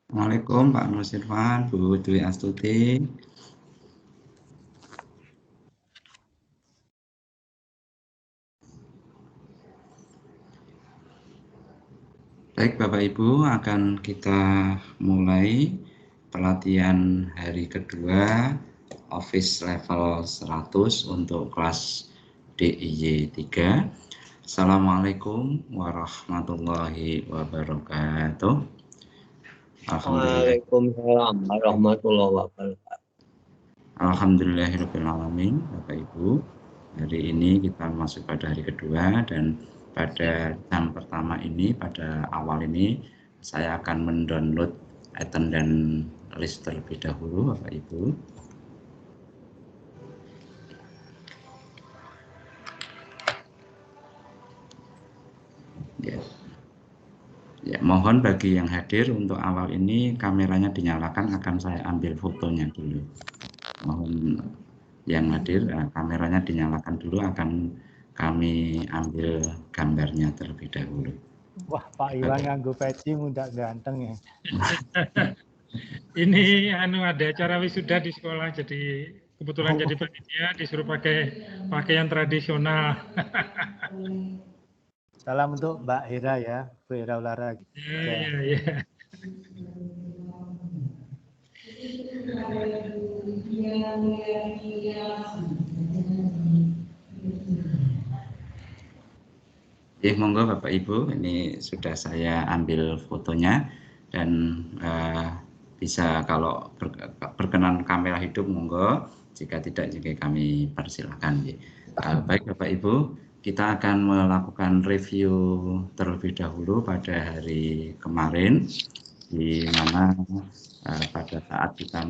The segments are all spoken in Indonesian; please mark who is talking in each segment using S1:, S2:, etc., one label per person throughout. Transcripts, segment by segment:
S1: Assalamualaikum Pak Nusirwan, Bu Dwi Astuti. Baik Bapak Ibu, akan kita mulai pelatihan hari kedua Office level 100 untuk kelas DIY 3. Assalamualaikum warahmatullahi wabarakatuh.
S2: Waalaikumsalam warahmatullahi wabarakatuh.
S1: Alhamdulillahirrahmanirrahim, Bapak Ibu. Hari ini kita masuk pada hari kedua dan pada jam pertama ini, pada awal ini, saya akan mendownload attendance list terlebih dahulu, Bapak Ibu. Ya, mohon bagi yang hadir untuk awal ini kameranya dinyalakan, akan saya ambil fotonya dulu. Mohon yang hadir kameranya dinyalakan dulu, akan kami ambil gambarnya terlebih dahulu.
S3: Wah, Pak Iwan nganggo peci muda ganteng ya.
S4: Ini ada acara wisuda di sekolah, jadi kebetulan jadi panitia disuruh pakai pakaian tradisional.
S3: Salam untuk Mbak Hera ya, Bu Hera Ulara.
S4: Ya.
S1: Monggo Bapak Ibu, ini sudah saya ambil fotonya dan bisa kalau berkenan kamera hidup monggo, jika tidak juga kami persilahkan. Baik Bapak Ibu, kita akan melakukan review terlebih dahulu pada hari kemarin, di mana pada saat kita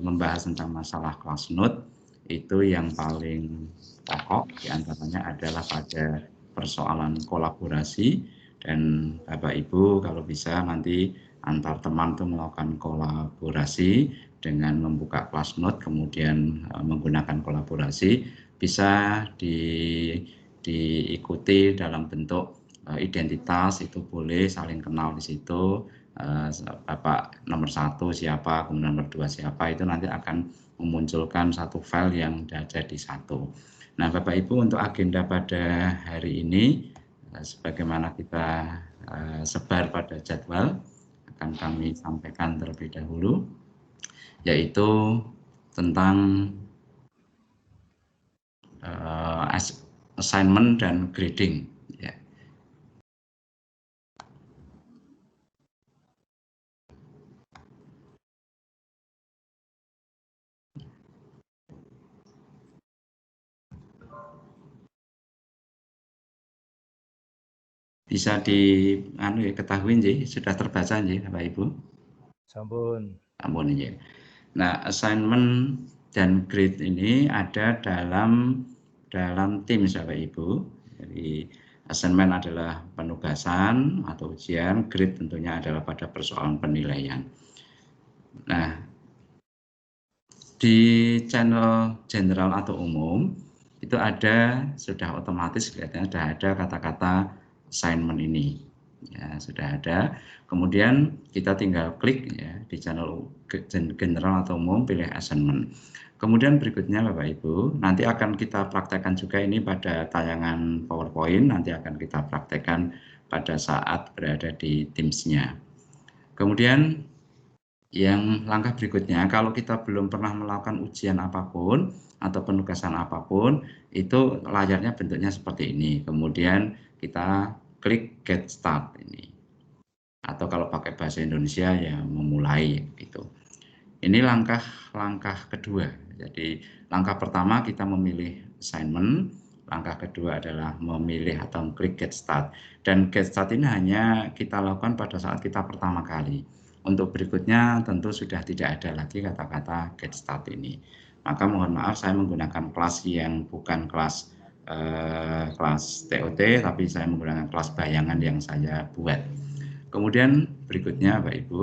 S1: membahas tentang masalah class note, itu yang paling pokok diantaranya adalah pada persoalan kolaborasi, dan Bapak Ibu kalau bisa nanti antar teman itu melakukan kolaborasi dengan membuka class note, kemudian menggunakan kolaborasi, bisa diikuti dalam bentuk identitas, itu boleh saling kenal di situ. Bapak nomor 1 siapa, kemudian nomor 2 siapa, itu nanti akan memunculkan satu file yang ada di satu. Nah Bapak Ibu, untuk agenda pada hari ini, sebagaimana kita sebar pada jadwal, akan kami sampaikan terlebih dahulu, yaitu tentang assignment dan grading. Bisa diketahui sudah terbaca Bapak Ibu?
S3: Sampun.
S1: Ampun ya. Nah, assignment dan grade ini ada dalam tim Bapak Ibu. Jadi assignment adalah penugasan atau ujian, grade tentunya adalah pada persoalan penilaian. Nah, di channel general atau umum itu sudah otomatis kelihatannya ada kata-kata assignment ini. Ya, sudah ada. Kemudian kita tinggal klik ya di channel general atau umum, pilih assignment. Kemudian berikutnya Bapak Ibu, nanti akan kita praktekkan juga ini pada tayangan PowerPoint, nanti akan kita praktekkan pada saat berada di Teams-nya. Kemudian yang langkah berikutnya, kalau kita belum pernah melakukan ujian apapun atau penugasan apapun, itu layarnya bentuknya seperti ini. Kemudian kita klik Get Start ini. Atau kalau pakai bahasa Indonesia ya memulai gitu. Ini langkah kedua. Jadi langkah pertama kita memilih assignment, langkah kedua adalah memilih atau klik Get Start. Dan Get Start ini hanya kita lakukan pada saat kita pertama kali. Untuk berikutnya tentu sudah tidak ada lagi kata-kata Get Start ini. Maka mohon maaf saya menggunakan kelas yang bukan kelas TOT, tapi saya menggunakan kelas bayangan yang saya buat. Kemudian berikutnya Bapak Ibu,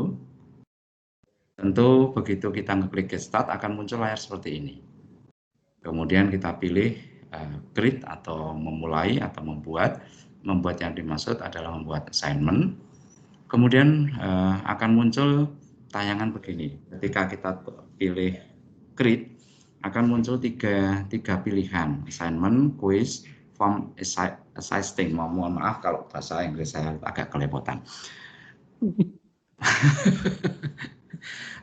S1: tentu begitu kita ngeklik Get Start akan muncul layar seperti ini. Kemudian kita pilih create atau memulai atau membuat yang dimaksud adalah membuat assignment. Kemudian akan muncul tayangan begini. Ketika kita pilih grid, akan muncul tiga pilihan, assignment, quiz, form assisting. Mohon maaf kalau bahasa Inggris saya agak kelepotan.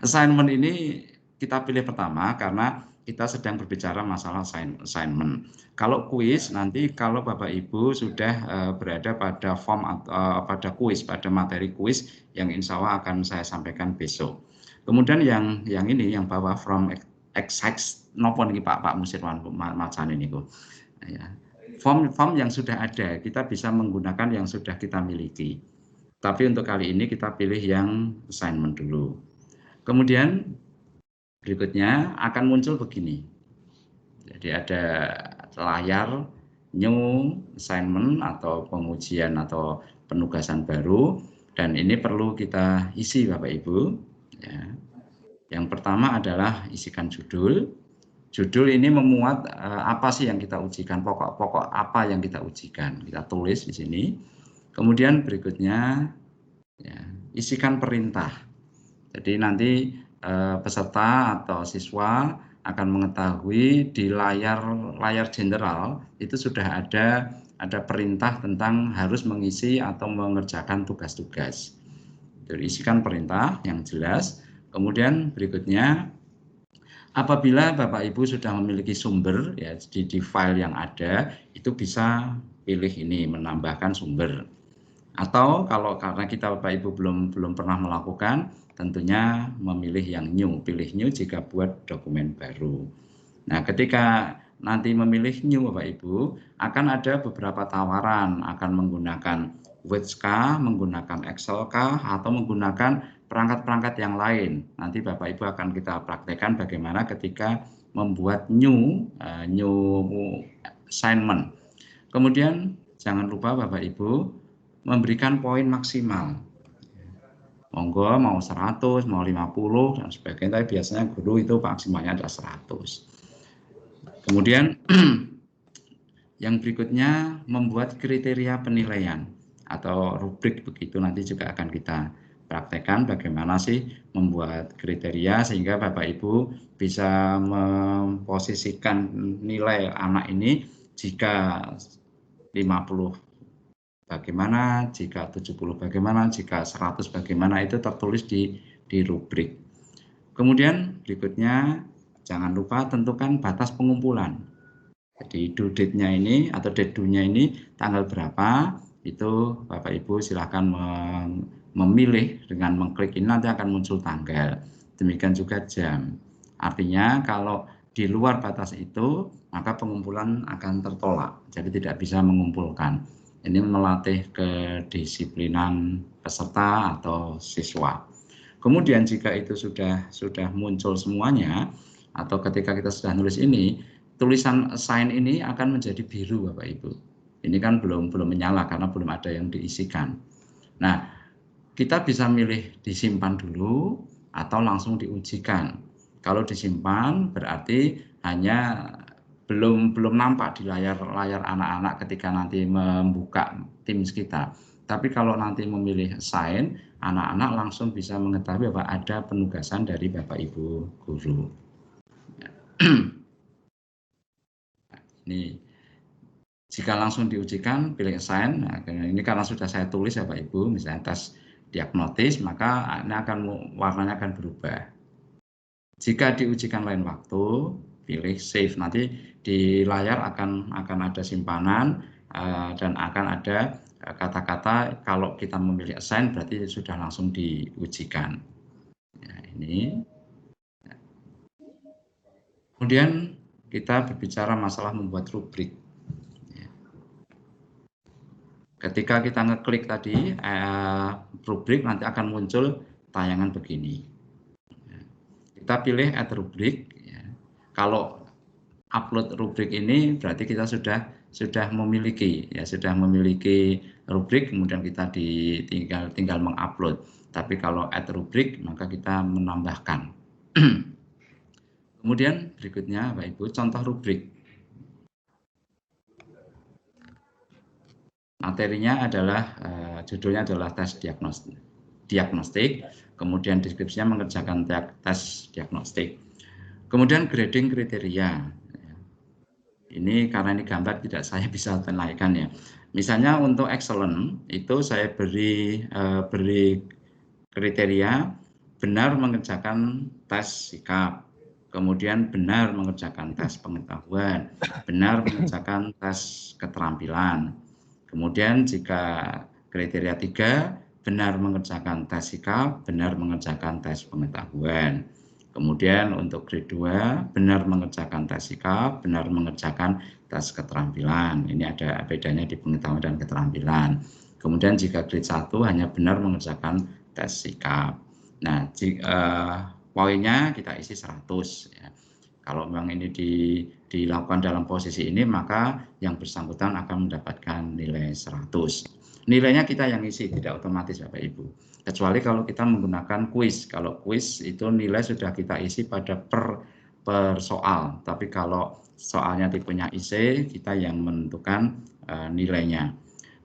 S1: Assignment ini kita pilih pertama karena kita sedang berbicara masalah assignment. Kalau kuis nanti kalau Bapak Ibu sudah berada pada form atau pada kuis, pada materi kuis yang insya Allah akan saya sampaikan besok. Kemudian yang ini yang bawah from exercise nopo nih Pak Musirwan macam ini kok. Ya. Form yang sudah ada kita bisa menggunakan yang sudah kita miliki. Tapi untuk kali ini kita pilih yang assignment dulu. Kemudian berikutnya akan muncul begini. Jadi ada layar new assignment atau pengujian atau penugasan baru dan ini perlu kita isi Bapak Ibu. Ya. Yang pertama adalah isikan judul. Judul ini memuat apa sih yang kita ujikan, pokok-pokok apa yang kita ujikan. Kita tulis di sini. Kemudian berikutnya ya, isikan perintah. Jadi nanti peserta atau siswa akan mengetahui di layar general itu sudah ada perintah tentang harus mengisi atau mengerjakan tugas-tugas. Jadi isikan perintah yang jelas. Kemudian berikutnya apabila Bapak Ibu sudah memiliki sumber ya di file yang ada itu bisa pilih ini menambahkan sumber. Atau kalau karena kita Bapak Ibu belum pernah melakukan, tentunya memilih yang new, pilih new jika buat dokumen baru. Nah, ketika nanti memilih new Bapak Ibu, akan ada beberapa tawaran, akan menggunakan Word-kah, menggunakan Excel-kah, atau menggunakan perangkat-perangkat yang lain. Nanti Bapak Ibu akan kita praktekkan bagaimana ketika membuat new assignment. Kemudian jangan lupa Bapak Ibu memberikan poin maksimal. Monggo mau 100, mau 50 dan sebagainya, tapi biasanya guru itu maksimalnya ada 100. Kemudian yang berikutnya membuat kriteria penilaian atau rubrik begitu nanti juga akan kita praktekkan bagaimana sih membuat kriteria sehingga Bapak Ibu bisa memposisikan nilai anak ini jika 50 bagaimana, jika 70 bagaimana, jika 100 bagaimana, itu tertulis di rubrik. Kemudian berikutnya jangan lupa tentukan batas pengumpulan. Jadi due date-nya ini atau deadline-nya ini tanggal berapa, itu Bapak Ibu silakan memilih dengan mengklik ini nanti akan muncul tanggal. Demikian juga jam. Artinya kalau di luar batas itu maka pengumpulan akan tertolak. Jadi tidak bisa mengumpulkan. Ini melatih kedisiplinan peserta atau siswa. Kemudian jika itu sudah muncul semuanya atau ketika kita sudah nulis ini, tulisan assign ini akan menjadi biru Bapak Ibu. Ini kan belum menyala karena belum ada yang diisikan. Nah, kita bisa milih disimpan dulu atau langsung diujikan. Kalau disimpan berarti hanya belum nampak di layar anak-anak ketika nanti membuka Teams kita. Tapi kalau nanti memilih assign, anak-anak langsung bisa mengetahui bahwa ada penugasan dari Bapak Ibu guru. Ini jika langsung diujikan pilih assign. Nah, ini karena sudah saya tulis ya Bapak Ibu, misalnya tes diagnotis, maka ini warnanya akan berubah. Jika diujikan lain waktu, pilih save. Nanti di layar akan ada simpanan dan akan ada kata-kata kalau kita memilih assign berarti sudah langsung diujikan. Nah, ini. Kemudian kita berbicara masalah membuat rubrik. Ketika kita ngeklik tadi rubrik nanti akan muncul tayangan begini. Kita pilih add rubrik. Kalau upload rubrik ini berarti kita sudah memiliki rubrik, kemudian kita tinggal mengupload. Tapi kalau add rubrik maka kita menambahkan. Kemudian berikutnya Bapak Ibu contoh rubrik. Materinya adalah judulnya adalah tes diagnostik. kemudian deskripsinya mengerjakan tes diagnostik. Kemudian grading kriteria. Ini karena ini gambar tidak saya bisa tunaikan ya. Misalnya untuk excellent itu saya beri kriteria benar mengerjakan tes sikap, kemudian benar mengerjakan tes pengetahuan, benar mengerjakan tes keterampilan. Kemudian jika kriteria 3 benar mengerjakan tes sikap, benar mengerjakan tes pengetahuan. Kemudian untuk grade 2 benar mengerjakan tes sikap, benar mengerjakan tes keterampilan. Ini ada bedanya di pengetahuan dan keterampilan. Kemudian jika grade 1 hanya benar mengerjakan tes sikap. Nah, poinnya kita isi 100 ya. Kalau memang ini dilakukan dalam posisi ini, maka yang bersangkutan akan mendapatkan nilai 100. Nilainya kita yang isi, tidak otomatis Bapak Ibu. Kecuali kalau kita menggunakan kuis. Kalau kuis itu nilai sudah kita isi pada per soal. Tapi kalau soalnya tipenya IC, kita yang menentukan nilainya.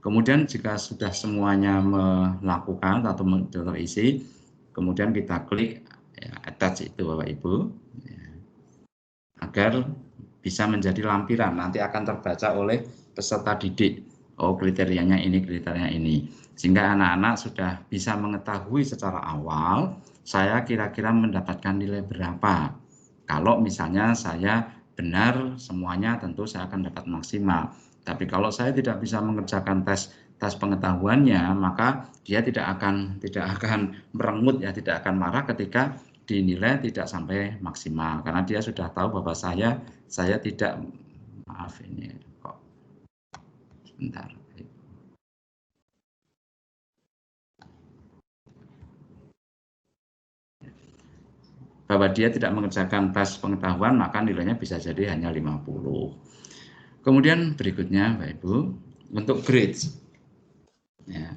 S1: Kemudian jika sudah semuanya melakukan atau terisi, kemudian kita klik ya, attach itu Bapak Ibu, ya, agar bisa menjadi lampiran. Nanti akan terbaca oleh peserta didik. Oh, kriterianya ini, kriterianya ini. Sehingga anak-anak sudah bisa mengetahui secara awal, saya kira-kira mendapatkan nilai berapa. Kalau misalnya saya benar semuanya, tentu saya akan dapat maksimal. Tapi kalau saya tidak bisa mengerjakan tes pengetahuannya, maka dia tidak akan merengut ya, tidak akan marah ketika dinilai tidak sampai maksimal, karena dia sudah tahu bahwa saya tidak, maaf ini kok sebentar. Bahwa dia tidak mengerjakan tes pengetahuan, maka nilainya bisa jadi hanya 50. Kemudian berikutnya Bapak Ibu, untuk grades. Ya.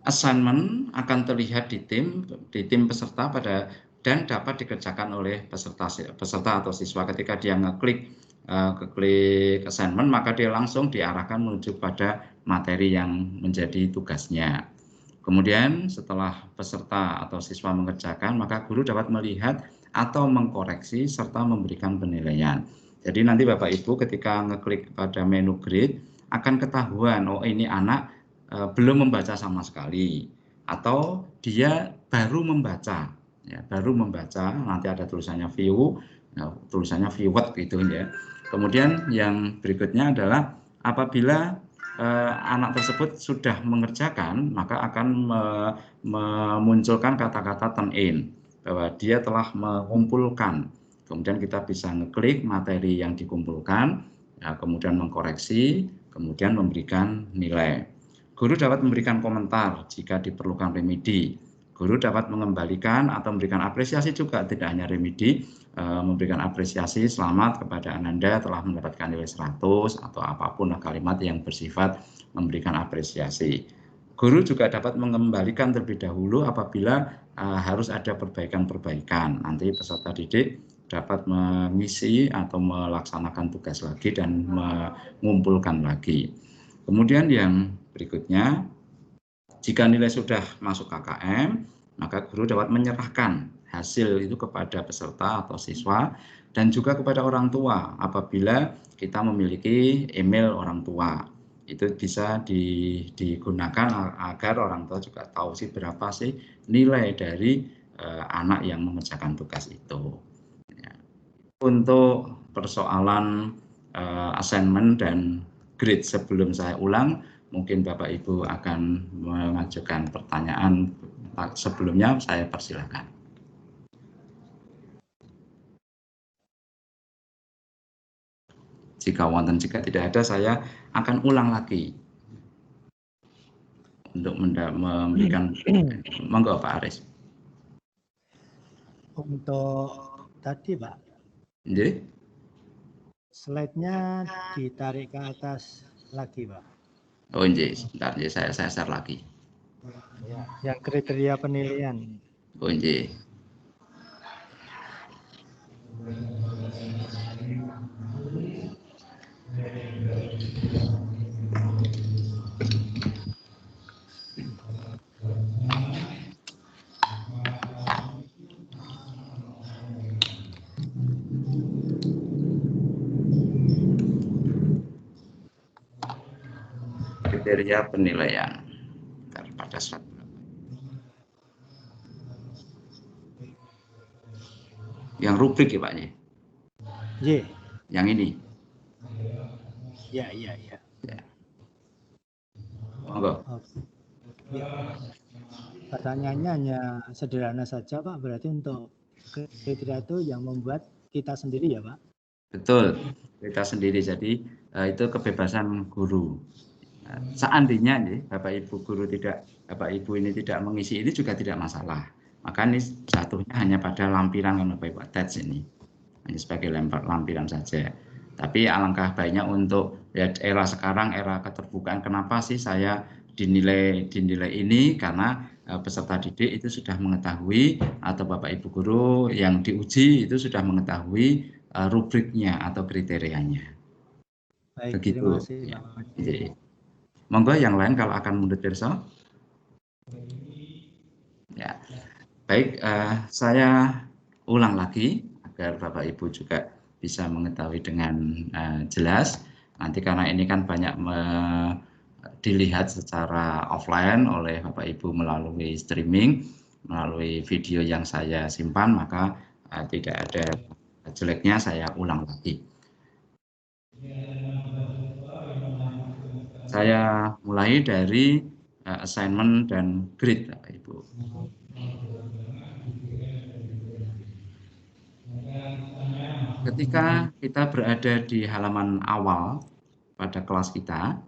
S1: Assignment akan terlihat di tim peserta dan dapat dikerjakan oleh peserta atau siswa. Ketika dia ngeklik assignment, maka dia langsung diarahkan menuju pada materi yang menjadi tugasnya. Kemudian setelah peserta atau siswa mengerjakan, maka guru dapat melihat atau mengkoreksi serta memberikan penilaian. Jadi nanti Bapak Ibu ketika ngeklik pada menu grade akan ketahuan, oh ini anak belum membaca sama sekali, atau dia baru membaca, ya, nanti ada tulisannya view, tulisannya viewed gitu ya. Kemudian yang berikutnya adalah apabila anak tersebut sudah mengerjakan, maka akan memunculkan kata-kata turn in, bahwa dia telah mengumpulkan. Kemudian kita bisa ngeklik materi yang dikumpulkan, ya, kemudian mengkoreksi, kemudian memberikan nilai. Guru dapat memberikan komentar jika diperlukan remedi. Guru dapat mengembalikan atau memberikan apresiasi juga, tidak hanya remedi, memberikan apresiasi selamat kepada Ananda telah mendapatkan nilai 100 atau apapun kalimat yang bersifat memberikan apresiasi. Guru juga dapat mengembalikan terlebih dahulu apabila harus ada perbaikan-perbaikan. Nanti peserta didik dapat mengisi atau melaksanakan tugas lagi dan mengumpulkan lagi. Kemudian yang berikutnya, jika nilai sudah masuk KKM, maka guru dapat menyerahkan hasil itu kepada peserta atau siswa dan juga kepada orang tua apabila kita memiliki email orang tua. Itu bisa digunakan agar orang tua juga tahu sih berapa sih nilai dari anak yang mengerjakan tugas itu. Ya. Untuk persoalan assignment dan grade sebelum saya ulang, mungkin Bapak Ibu akan mengajukan pertanyaan. Sebelumnya saya persilakan. Jika tidak ada, saya akan ulang lagi untuk memberikan. Monggo Pak Aris.
S3: Untuk tadi Pak, slide-nya ditarik ke atas lagi Pak.
S1: Oh nggih, sebentar saya share lagi.
S3: Ya, yang kriteria penilaian.
S1: Oh nggih. kriteria penilaian pada slide. Yang rubrik ya Pak ya?
S3: Y.
S1: Yang ini?
S3: Ya.
S1: Ya. Monggo.
S3: Ya. Pertanyaannya hanya sederhana saja Pak, berarti untuk kriteria itu yang membuat kita sendiri ya Pak?
S1: Betul, kita sendiri. Jadi itu kebebasan guru. Seandainya nih Bapak Ibu guru Bapak Ibu ini tidak mengisi ini juga tidak masalah. Maka ini jatuhnya hanya pada lampiran kan Bapak Ibu attach ini. Hanya sebagai lampiran saja. Tapi alangkah baiknya untuk ya, era sekarang, era keterbukaan, kenapa sih saya dinilai ini? Karena peserta didik itu sudah mengetahui atau Bapak Ibu guru yang diuji itu sudah mengetahui rubriknya atau kriterianya.
S3: Baik,
S1: begitu.
S3: terima kasih
S1: Ya.
S3: Pak.
S1: Jadi, monggo yang lain kalau akan mundur pirsa. Ya, baik. Saya ulang lagi agar Bapak Ibu juga bisa mengetahui dengan jelas. Nanti karena ini kan banyak dilihat secara offline oleh Bapak Ibu melalui streaming, melalui video yang saya simpan, maka tidak ada jeleknya saya ulang lagi. Saya mulai dari assignment dan grade Bapak Ibu. Ketika kita berada di halaman awal pada kelas kita,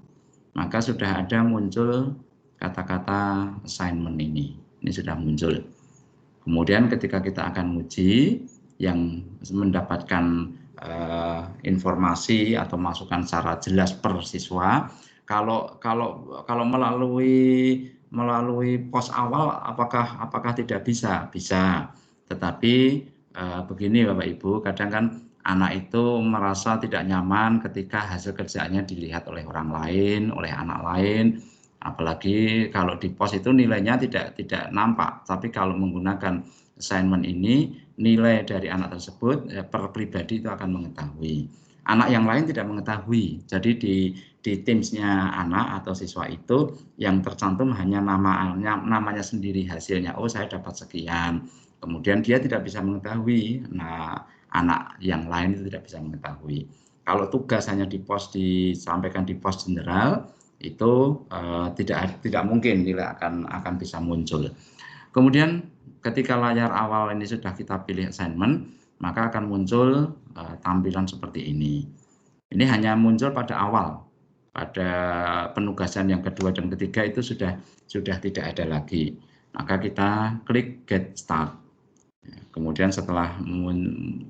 S1: maka sudah ada muncul kata-kata assignment ini. Ini sudah muncul. Kemudian ketika kita akan uji, yang mendapatkan informasi atau masukan secara jelas per siswa, kalau melalui pos awal apakah tidak bisa? Bisa. Tetapi begini Bapak Ibu, kadang kan anak itu merasa tidak nyaman ketika hasil kerjaannya dilihat oleh orang lain, oleh anak lain. Apalagi kalau di pos itu nilainya tidak nampak, tapi kalau menggunakan assignment ini nilai dari anak tersebut per pribadi itu akan mengetahui. Anak yang lain tidak mengetahui. Jadi di Teams-nya anak atau siswa itu yang tercantum hanya namanya sendiri hasilnya. Oh, saya dapat sekian. Kemudian dia tidak bisa mengetahui. Nah, anak yang lain itu tidak bisa mengetahui. Kalau tugas hanya disampaikan di pos general, itu tidak mungkin nilai akan bisa muncul. Kemudian ketika layar awal ini sudah kita pilih assignment, maka akan muncul tampilan seperti ini. Ini hanya muncul pada awal, pada penugasan yang kedua dan ketiga itu sudah tidak ada lagi. Maka kita klik Get Start. Kemudian setelah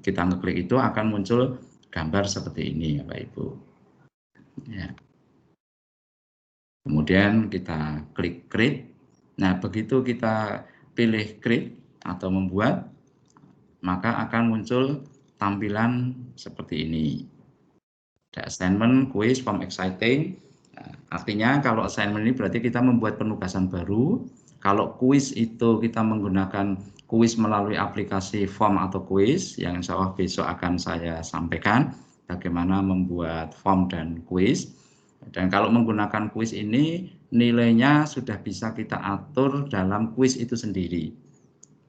S1: kita ngeklik itu akan muncul gambar seperti ini, Bapak Ibu. Ya. Kemudian kita klik Create. Nah, begitu kita pilih Create atau membuat, maka akan muncul tampilan seperti ini. Ada assignment, quiz, form exciting. Nah, artinya kalau assignment ini berarti kita membuat penugasan baru. Kalau quiz itu kita menggunakan quiz melalui aplikasi form atau quiz yang insya Allah besok akan saya sampaikan bagaimana membuat form dan quiz. Dan kalau menggunakan quiz ini nilainya sudah bisa kita atur dalam quiz itu sendiri.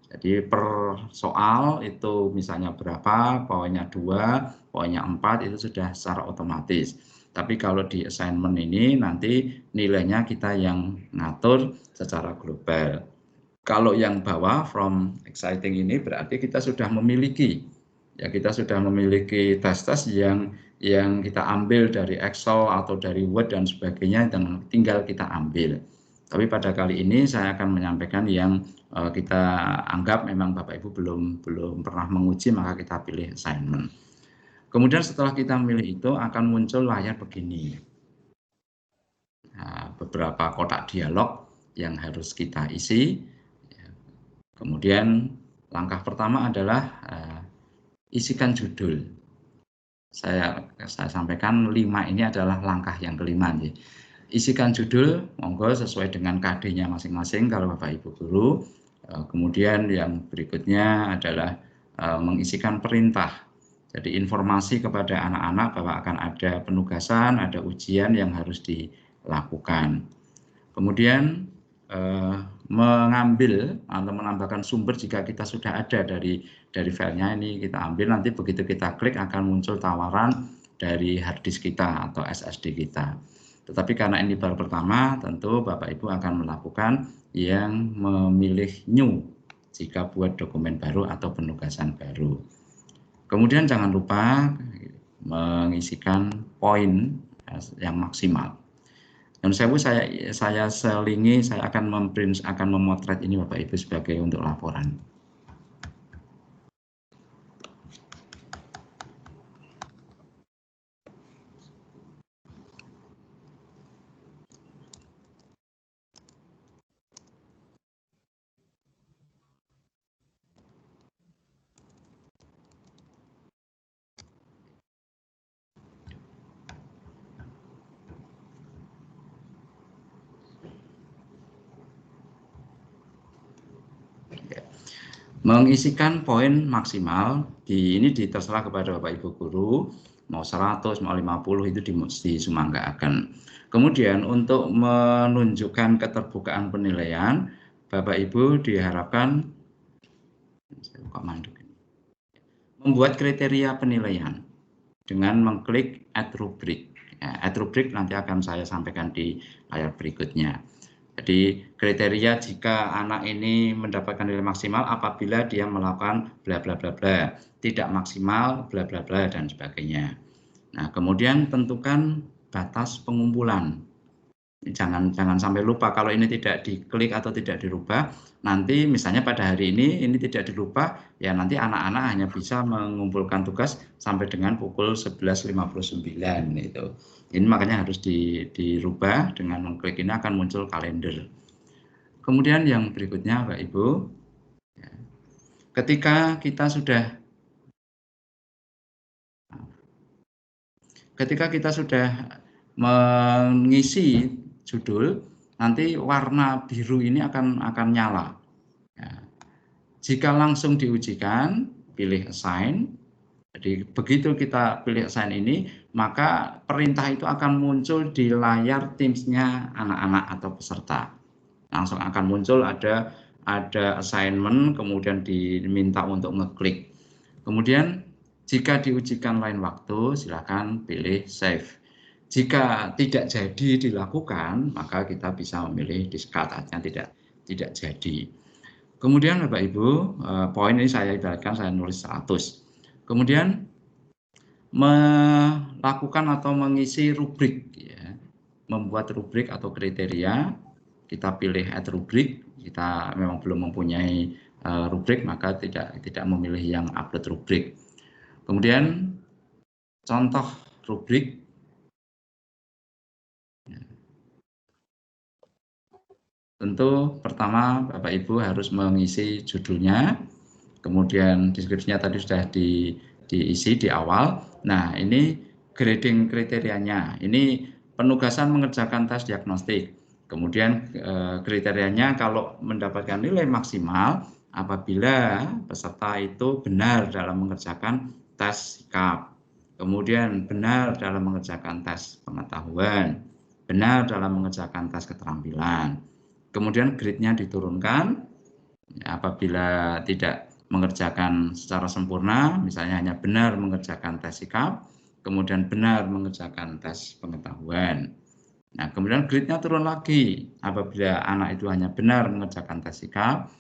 S1: Jadi per soal itu misalnya berapa, poinnya 2, poinnya 4 itu sudah secara otomatis. Tapi kalau di assignment ini nanti nilainya kita yang ngatur secara global. Kalau yang bawah from exciting ini berarti kita sudah memiliki tes-tes yang kita ambil dari Excel atau dari Word dan sebagainya dan tinggal kita ambil. Tapi pada kali ini saya akan menyampaikan yang kita anggap memang Bapak Ibu belum pernah menguji, maka kita pilih assignment. Kemudian setelah kita memilih itu akan muncul layar begini. Nah, beberapa kotak dialog yang harus kita isi. Kemudian langkah pertama adalah isikan judul. Saya sampaikan 5 ini adalah langkah yang kelima. Isikan judul, monggo sesuai dengan KD-nya masing-masing kalau Bapak Ibu guru. Kemudian yang berikutnya adalah mengisikan perintah. Jadi informasi kepada anak-anak bahwa akan ada penugasan, ada ujian yang harus lakukan. Kemudian mengambil atau menambahkan sumber jika kita sudah ada dari filenya, ini kita ambil, nanti begitu kita klik akan muncul tawaran dari hard disk kita atau SSD kita. Tetapi karena ini baru pertama, tentu Bapak Ibu akan melakukan yang memilih new jika buat dokumen baru atau penugasan baru. Kemudian jangan lupa mengisikan poin yang maksimal. Dan saya selingi, saya akan memotret ini Bapak Ibu sebagai untuk laporan. Mengisikan poin maksimal ini terserah kepada Bapak Ibu guru, mau 100, mau 50 itu disumanggakan. Kemudian untuk menunjukkan keterbukaan penilaian, Bapak Ibu diharapkan membuat kriteria penilaian dengan mengklik add rubric. Add rubric nanti akan saya sampaikan di layar berikutnya. Jadi kriteria jika anak ini mendapatkan nilai maksimal apabila dia melakukan bla bla bla bla, tidak maksimal bla bla bla dan sebagainya. Nah, kemudian tentukan batas pengumpulan. Jangan sampai lupa kalau ini tidak diklik atau tidak dirubah, nanti misalnya pada hari ini tidak dirubah, ya nanti anak-anak hanya bisa mengumpulkan tugas sampai dengan pukul 11.59 itu. Ini makanya harus dirubah, dengan mengklik ini akan muncul kalender. Kemudian yang berikutnya Bapak Ibu, ketika kita sudah mengisi judul, nanti warna biru ini akan nyala. Ya. Jika langsung diujikan, pilih assign. Jadi begitu kita pilih assign ini, maka perintah itu akan muncul di layar Teams-nya anak-anak atau peserta. Langsung akan muncul ada assignment, kemudian diminta untuk ngeklik. Kemudian jika diujikan lain waktu, silakan pilih save. Jika tidak jadi dilakukan, maka kita bisa memilih discard, artinya tidak jadi. Kemudian Bapak Ibu, poin ini saya ibaratkan saya nulis 100. Kemudian melakukan atau mengisi rubrik, ya. Membuat rubrik atau kriteria, kita pilih add rubrik. Kita memang belum mempunyai rubrik, maka tidak memilih yang upload rubrik. Kemudian contoh rubrik. Tentu pertama Bapak Ibu harus mengisi judulnya, kemudian deskripsinya tadi sudah diisi di awal. Nah, ini grading kriterianya. Ini penugasan mengerjakan tes diagnostik. Kemudian kriterianya kalau mendapatkan nilai maksimal apabila peserta itu benar dalam mengerjakan tes sikap. Kemudian benar dalam mengerjakan tes pengetahuan, benar dalam mengerjakan tes keterampilan. Kemudian grade-nya diturunkan apabila tidak mengerjakan secara sempurna, misalnya hanya benar mengerjakan tes sikap, kemudian benar mengerjakan tes pengetahuan. Nah, kemudian grade-nya turun lagi apabila anak itu hanya benar mengerjakan tes sikap,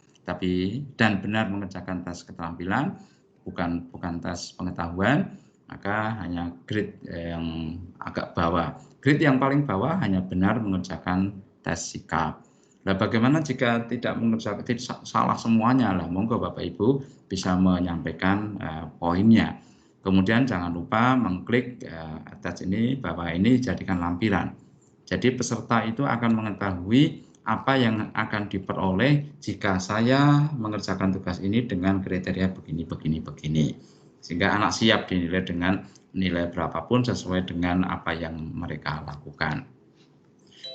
S1: dan benar mengerjakan tes keterampilan, bukan tes pengetahuan, maka hanya grade yang agak bawah. Grade yang paling bawah hanya benar mengerjakan tes sikap. Nah, bagaimana jika tidak mengerjakan, salah semuanya lah, monggo Bapak Ibu bisa menyampaikan poinnya. Kemudian jangan lupa mengklik attach ini, bahwa ini jadikan lampiran. Jadi peserta itu akan mengetahui apa yang akan diperoleh jika saya mengerjakan tugas ini dengan kriteria begini. Sehingga anak siap dinilai dengan nilai berapapun sesuai dengan apa yang mereka lakukan.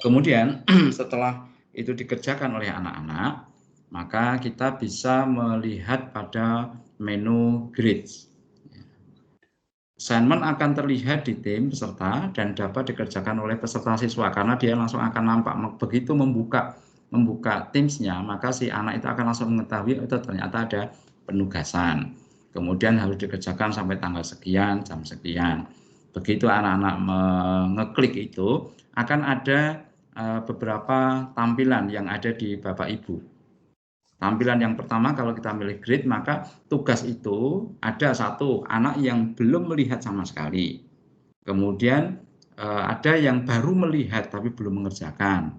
S1: Kemudian setelah itu dikerjakan oleh anak-anak, maka kita bisa melihat pada menu grades. Assignment akan terlihat di tim peserta dan dapat dikerjakan oleh peserta siswa karena dia langsung akan nampak begitu membuka Teams-nya, maka si anak itu akan langsung mengetahui itu ternyata ada penugasan. Kemudian harus dikerjakan sampai tanggal sekian, jam sekian. Begitu anak-anak mengeklik itu, akan ada beberapa tampilan yang ada di Bapak Ibu. Tampilan yang pertama kalau kita milih grade, maka tugas itu ada satu anak yang belum melihat sama sekali. Kemudian ada yang baru melihat tapi belum mengerjakan.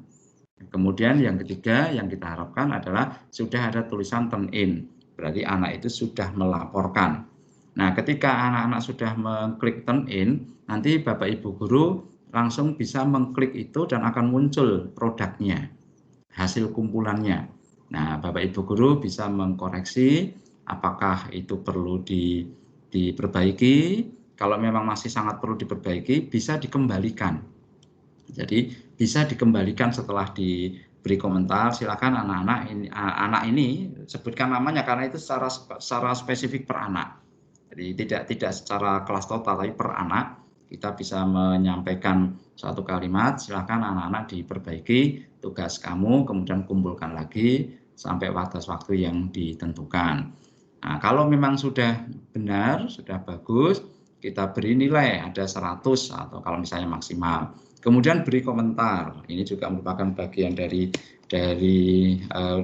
S1: Kemudian yang ketiga yang kita harapkan adalah sudah ada tulisan turn in. Berarti anak itu sudah melaporkan. Nah, ketika anak-anak sudah mengklik turn in, nanti Bapak Ibu guru langsung bisa mengklik itu dan akan muncul produknya, hasil kumpulannya. Nah, Bapak Ibu guru bisa mengkoreksi apakah itu perlu diperbaiki. Kalau memang masih sangat perlu diperbaiki, bisa dikembalikan. Jadi bisa dikembalikan setelah diberi komentar. Silakan anak ini sebutkan namanya karena itu secara spesifik per anak. Jadi tidak secara kelas total tapi per anak. Kita bisa menyampaikan suatu kalimat, silakan anak-anak diperbaiki tugas kamu, kemudian kumpulkan lagi sampai batas waktu yang ditentukan. Nah, kalau memang sudah benar, sudah bagus, kita beri nilai ada 100 atau kalau misalnya maksimal. Kemudian beri komentar. Ini juga merupakan bagian dari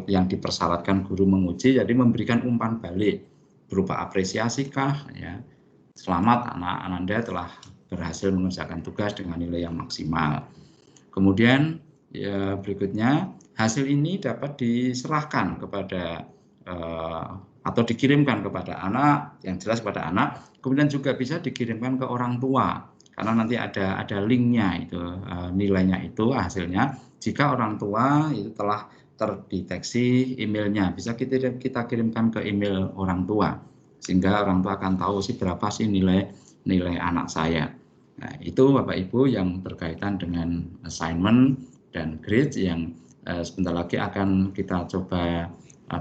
S1: yang dipersyaratkan guru menguji, jadi memberikan umpan balik berupa apresiasi kah ya. Selamat anak Ananda telah berhasil mengerjakan tugas dengan nilai yang maksimal. Kemudian ya, berikutnya hasil ini dapat diserahkan kepada atau dikirimkan kepada anak, yang jelas kepada anak, kemudian juga bisa dikirimkan ke orang tua karena nanti ada linknya itu, nilainya itu hasilnya. Jika orang tua itu telah terdeteksi emailnya, bisa kita kirimkan ke email orang tua sehingga orang tua akan tahu sih berapa sih nilai anak saya. Nah, itu Bapak Ibu yang berkaitan dengan assignment dan grade yang sebentar lagi akan kita coba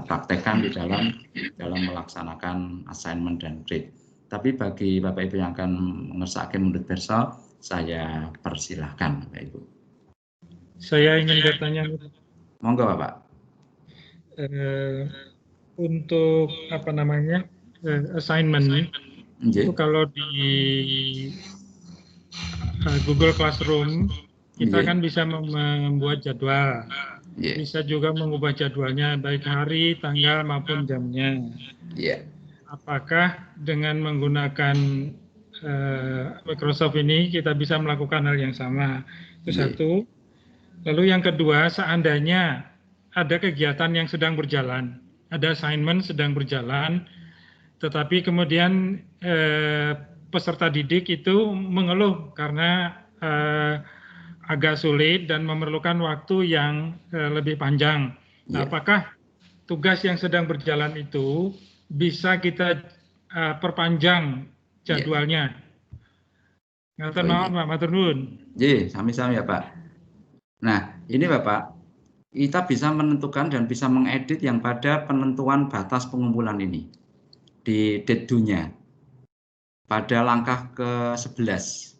S1: praktekkan di dalam melaksanakan assignment dan grade. Tapi bagi Bapak Ibu yang akan mengerjakan menurut besok, saya persilahkan Bapak Ibu.
S4: Saya ingin bertanya.
S1: Monggo Bapak.
S4: Untuk apa namanya assignment itu kalau di Google Classroom kita kan bisa membuat jadwal, bisa juga mengubah jadwalnya baik hari, tanggal maupun jamnya. Apakah dengan menggunakan Microsoft ini kita bisa melakukan hal yang sama? Itu satu. Lalu yang kedua, seandainya ada kegiatan yang sedang berjalan, ada assignment sedang berjalan, tetapi kemudian peserta didik itu mengeluh karena agak sulit dan memerlukan waktu yang lebih panjang. Nah, apakah tugas yang sedang berjalan itu bisa kita perpanjang jadwalnya? Ngatur nuwun Pak, matur nuwun.
S1: Sami-sami ya Pak. Nah, ini Bapak, kita bisa menentukan dan bisa mengedit yang pada penentuan batas pengumpulan ini di date-nya pada langkah ke-11.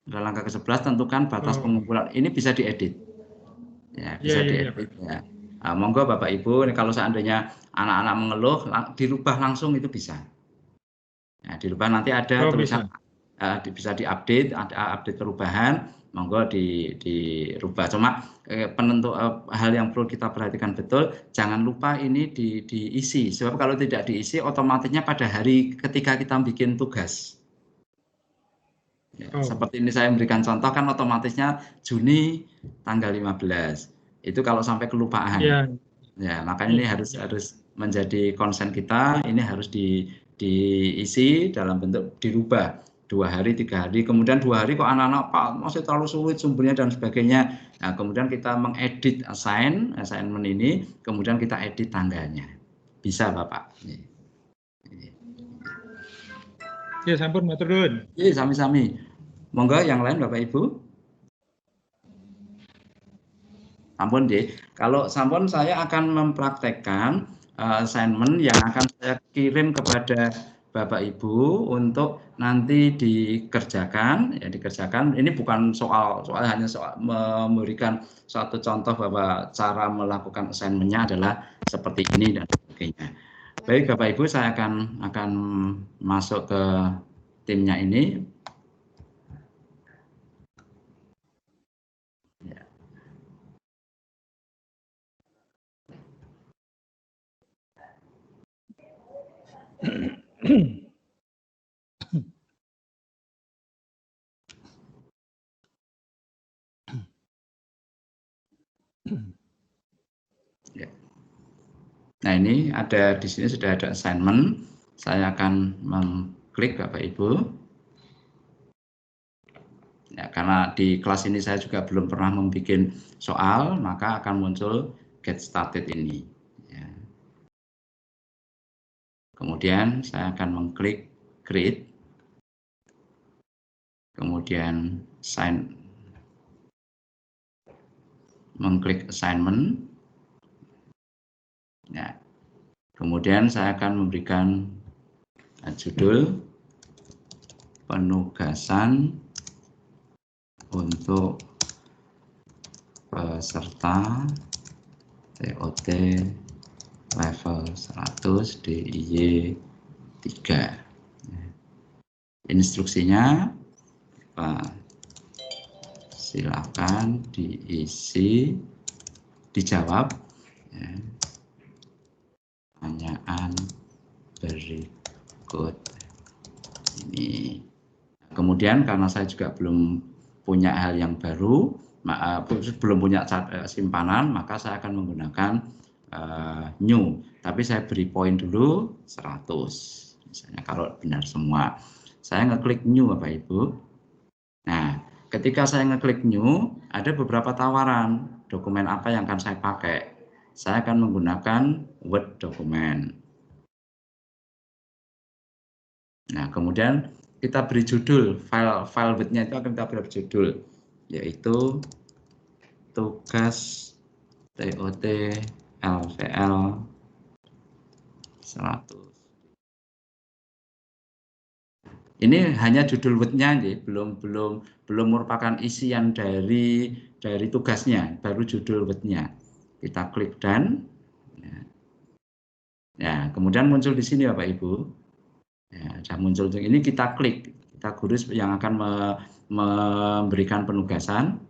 S1: Pada langkah ke-11 tentukan batas pengumpulan. Ini bisa diedit. Ya, bisa diedit ya. Nah, monggo Bapak Ibu, kalau seandainya anak-anak mengeluh, dirubah langsung itu bisa. Ya, dirubah nanti ada tulisan bisa diupdate, ada update perubahan, monggo dirubah. Cuma hal yang perlu kita perhatikan betul, jangan lupa ini diisi. Sebab kalau tidak diisi, otomatisnya pada hari ketika kita bikin tugas. Ya, seperti ini saya memberikan contoh kan otomatisnya Juni tanggal 15. Itu kalau sampai kelupaan. Ya, makanya ini harus menjadi konsen kita, ini harus diisi dalam bentuk dirubah 2 hari, 3 hari, kemudian 2 hari kok anak-anak Pak masih terlalu sulit sumbernya dan sebagainya. Nah, kemudian kita mengedit assignment ini, kemudian kita edit tanggalnya. Bisa Bapak.
S4: Ya, sampun matur nuwun.
S1: Sami-sami. Monggo yang lain Bapak Ibu. Sampun nggih. Kalau sampun saya akan mempraktekkan assignment yang akan saya kirim kepada Bapak Ibu untuk nanti dikerjakan, ya dikerjakan. Ini bukan hanya soal memberikan suatu contoh bahwa cara melakukan assignment-nya adalah seperti ini dan sebagainya. Baik Bapak Ibu, saya akan masuk ke timnya ini. Ya. Ya. Nah ini ada di sini sudah ada assignment. Saya akan mengklik Bapak Ibu. Ya, karena di kelas ini saya juga belum pernah membuat soal, maka akan muncul get started ini. Ya. Kemudian saya akan mengklik create, kemudian mengklik assignment. Ya. Kemudian saya akan memberikan judul penugasan untuk peserta TOT level 100 DIY 3. Instruksinya silakan diisi, dijawab ya, pertanyaan berikut ini. Kemudian karena saya juga belum punya hal yang baru, belum punya simpanan, maka saya akan menggunakan new. Tapi saya beri poin dulu 100. Misalnya kalau benar semua. Saya ngeklik new Bapak Ibu. Nah, ketika saya ngeklik new, ada beberapa tawaran. Dokumen apa yang akan saya pakai? Saya akan menggunakan Word dokumen. Nah, kemudian kita beri judul, file Word-nya itu akan kita beri judul, yaitu tugas TOT LVL 100. Ini hanya judul Word-nya, belum merupakan isian dari tugasnya, baru judul Word-nya. Kita klik done. Ya, kemudian muncul di sini Bapak Ibu. Ya, sudah muncul ini, kita klik, kita gurus yang akan memberikan penugasan.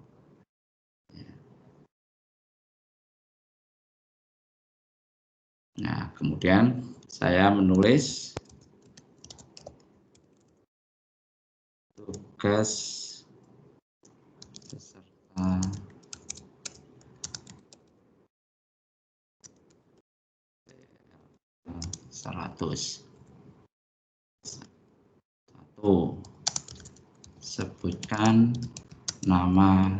S1: Nah, kemudian saya menulis tugas peserta TOT 100. Sebutkan nama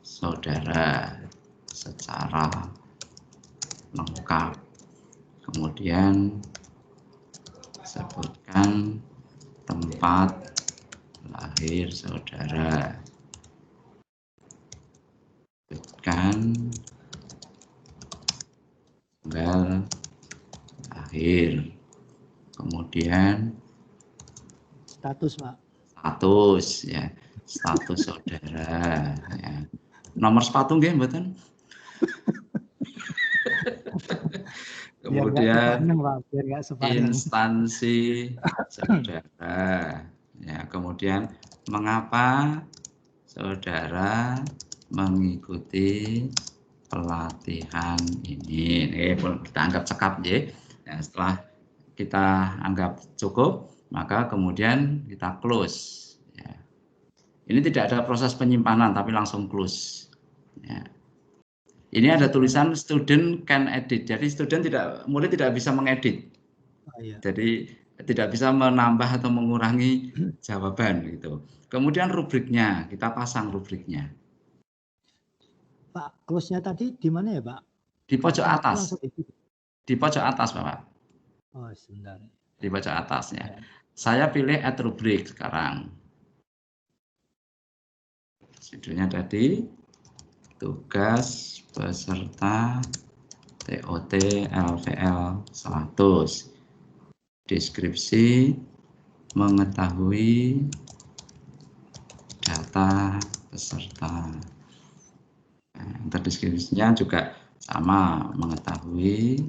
S1: saudara secara lengkap. Kemudian sebutkan tempat lahir saudara. Sebutkan tanggal lahir. Kemudian
S3: status, Pak.
S1: Status ya, status saudara ya. Nomor sepatu nggih mboten? Kemudian instansi saudara ya, kemudian mengapa saudara mengikuti pelatihan ini. Kita anggap cekap ya. Setelah kita anggap cukup, maka kemudian kita close ya. Ini tidak ada proses penyimpanan tapi langsung close ya. Ini ada tulisan student can edit. Jadi murid tidak bisa mengedit. Jadi tidak bisa menambah atau mengurangi jawaban gitu. Kemudian rubriknya, kita pasang rubriknya.
S3: Pak, close-nya tadi di mana ya, Pak?
S1: Di pojok atas. Di pojok atas, Bapak.
S3: Oh, sebentar.
S1: Di pojok atasnya. Saya pilih add rubrik sekarang. Judulnya tadi tugas peserta TOT LVL 100. deskripsi mengetahui data peserta. Deskripsinya juga sama, mengetahui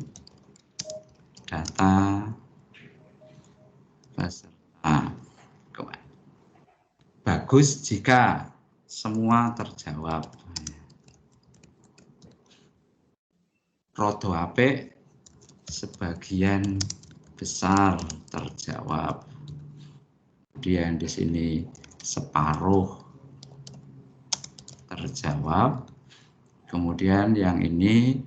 S1: data peserta. Bagus jika semua terjawab. Rodo apik sebagian besar terjawab. Kemudian di sini separuh terjawab. Kemudian yang ini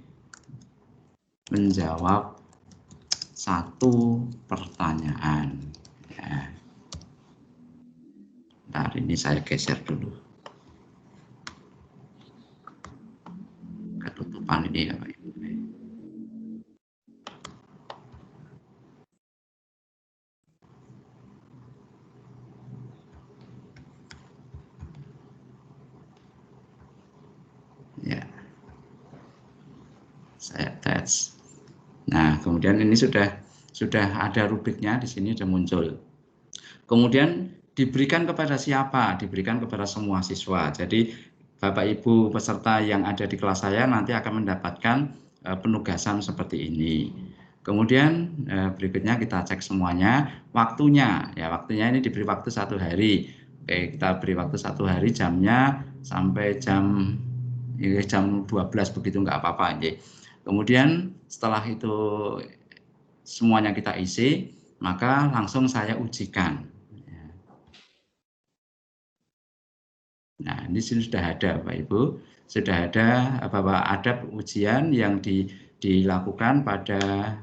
S1: menjawab satu pertanyaan. Ya. Nah, ini saya geser dulu. Ketutupan ini ya Pak Ibu. Ya. Saya tes. Nah, kemudian ini sudah ada rubriknya di sini sudah muncul. Kemudian diberikan kepada siapa? Diberikan kepada semua siswa. Jadi Bapak Ibu peserta yang ada di kelas saya nanti akan mendapatkan penugasan seperti ini. Kemudian berikutnya kita cek semuanya. Waktunya, ya waktunya ini diberi waktu 1 hari. Oke, kita beri waktu 1 hari, jamnya sampai jam 12 begitu, nggak apa-apa. Kemudian setelah itu semuanya kita isi, maka langsung saya ujikan. Nah, ini sudah ada Bapak Ibu, sudah ada bahwa ada ujian yang dilakukan pada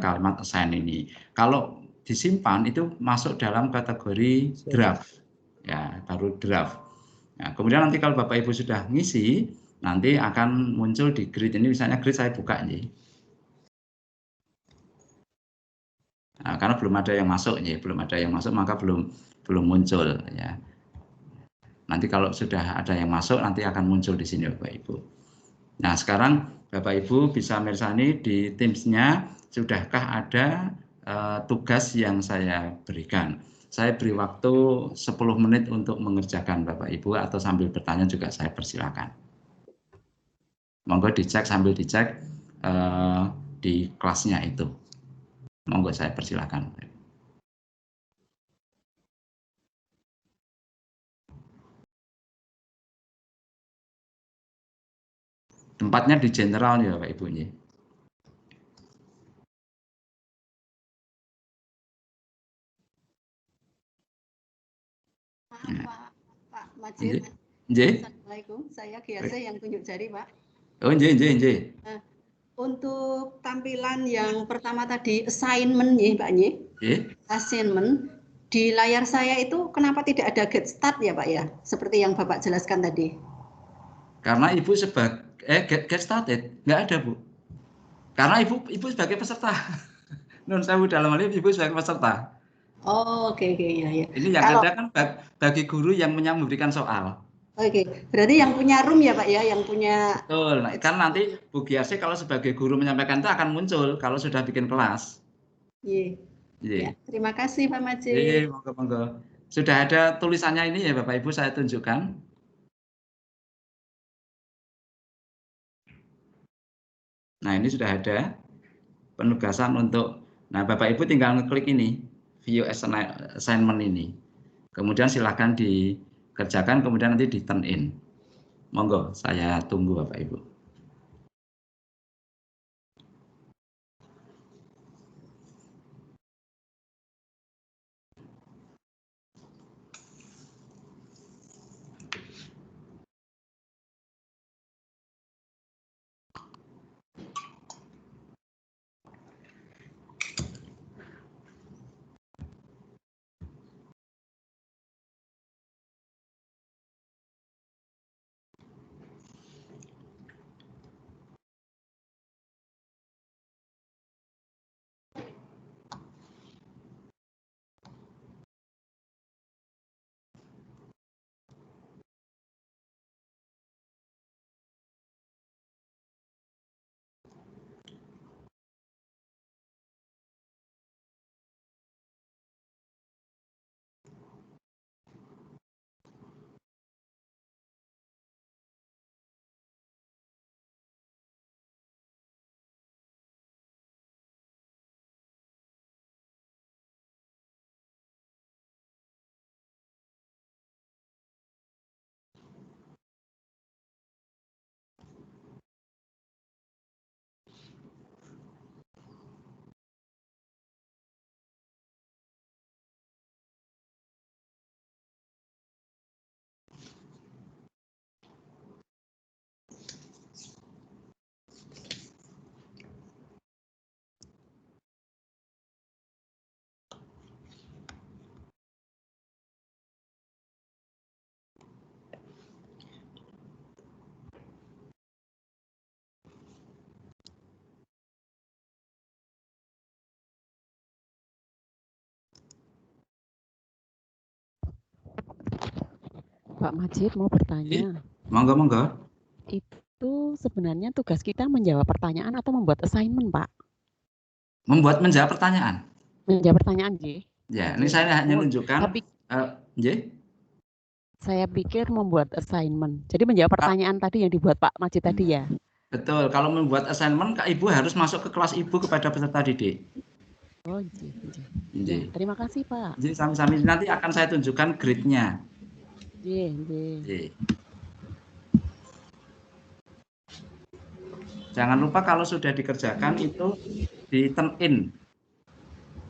S1: kalimat assign ini. Kalau disimpan itu masuk dalam kategori draft, ya baru draft. Nah, kemudian nanti kalau Bapak Ibu sudah ngisi, nanti akan muncul di grid ini, misalnya grid saya buka nih. Nah, karena belum ada yang masuk, ya belum ada yang masuk maka belum muncul, ya. Nanti kalau sudah ada yang masuk nanti akan muncul di sini Bapak Ibu. Nah sekarang Bapak Ibu bisa mirsani di Teams-nya sudahkah ada tugas yang saya berikan. Saya beri waktu 10 menit untuk mengerjakan Bapak Ibu, atau sambil bertanya juga saya persilakan. Monggo dicek, sambil dicek di kelasnya itu. Monggo saya persilakan. Tempatnya di general ya Bapak Ibu.
S5: Pak Majid.
S1: Assalamualaikum,
S5: saya GRC yang tunjuk jari Pak.
S1: Oh, nggih.
S5: Untuk tampilan yang pertama tadi assignment nih Pak Nyi. Assignment di layar saya itu kenapa tidak ada get start ya Pak ya? Seperti yang Bapak jelaskan tadi.
S1: Karena Ibu get started nggak ada Bu. Karena Ibu sebagai peserta. Nun sewu dalam hal ini Ibu sebagai peserta.
S5: Oh, oke, ya.
S1: Ini yang ada kan bagi guru yang memberikan soal.
S5: Oke, berarti yang punya room ya Pak ya, yang punya.
S1: Betul, kan nanti Bu Giarsi kalau sebagai guru menyampaikan itu akan muncul kalau sudah bikin kelas.
S5: Iya. Ya, terima kasih Pak Majid.
S1: Iya, monggo. Sudah ada tulisannya ini ya Bapak Ibu, saya tunjukkan. Nah, ini sudah ada penugasan untuk, nah Bapak Ibu tinggal ngeklik ini, view assignment ini. Kemudian silakan dikerjakan, kemudian nanti di turn in. Monggo, saya tunggu Bapak Ibu.
S6: Pak Majid mau bertanya.
S1: Monggo, monggo.
S6: Itu sebenarnya tugas kita menjawab pertanyaan atau membuat assignment, Pak?
S1: Menjawab pertanyaan.
S6: Menjawab pertanyaan, J.
S1: Ya, ini saya hanya menunjukkan.
S6: Tapi
S1: J.
S6: Saya pikir membuat assignment. Jadi menjawab pertanyaan tadi yang dibuat Pak Majid tadi ya.
S1: Betul. Kalau membuat assignment, Kak Ibu harus masuk ke kelas Ibu kepada peserta didik.
S6: Oh, ya, terima kasih Pak.
S1: Jadi sami-sami nanti akan saya tunjukkan grade-nya. Jangan lupa kalau sudah dikerjakan itu di turn in.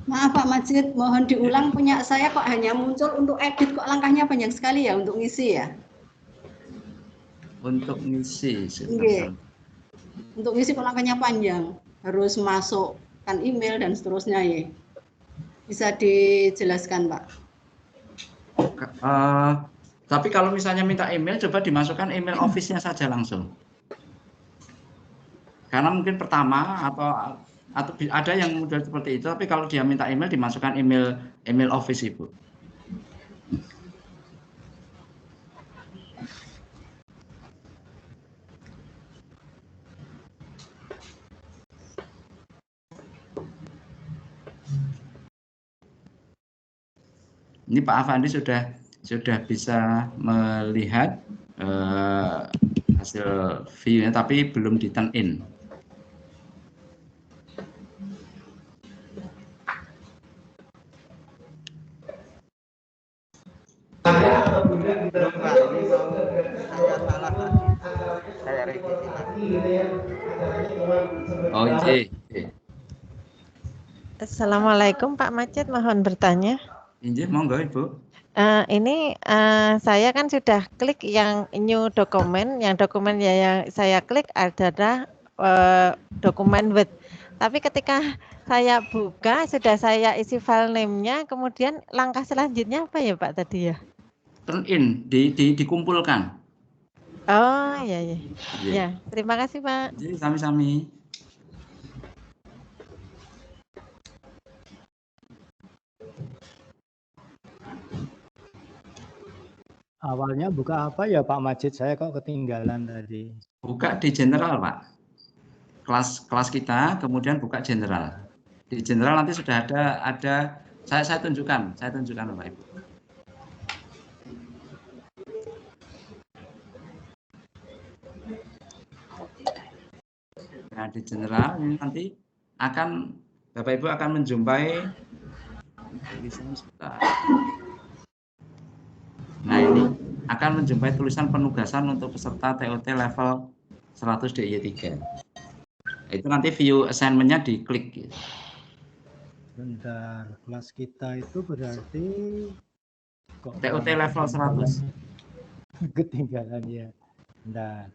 S5: Maaf Pak Majid, mohon diulang, punya saya kok hanya muncul untuk edit, kok langkahnya panjang sekali ya untuk ngisi ya?
S1: Untuk ngisi.
S5: Untuk ngisi kok langkahnya panjang, harus masukkan email dan seterusnya ya. Bisa dijelaskan Pak?
S1: Tapi kalau misalnya minta email, coba dimasukkan email office-nya saja langsung. Karena mungkin pertama atau ada yang mudah seperti itu, tapi kalau dia minta email, dimasukkan email office Ibu. Ini Pak Afandi sudah bisa melihat hasil view-nya, tapi belum di turn in. Oh,
S7: Assalamualaikum Pak Majid, mohon bertanya.
S1: Monggo Ibu.
S7: Ini saya kan sudah klik yang new dokumen, yang saya klik adalah dokumen Word. Tapi ketika saya buka, sudah saya isi file name-nya, kemudian langkah selanjutnya apa ya Pak tadi ya?
S1: Turn in, dikumpulkan.
S7: Oh iya. Ya, terima kasih Pak.
S1: Jadi sami-sami.
S3: Awalnya buka apa ya Pak Majid? Saya kok ketinggalan tadi.
S1: Buka di general Pak. Kelas kita, kemudian buka general. Di general nanti sudah ada saya tunjukkan Bapak Ibu. Nah, di general ini nanti Bapak Ibu akan menjumpai tulisan sebentar. Nah, ini akan menjumpai tulisan penugasan untuk peserta TOT level 100 DIY3. Itu nanti view assignment-nya diklik. Gitu.
S3: Bentar, kelas kita itu berarti
S1: TOT level 100.
S3: Ketinggalan ya. Bentar.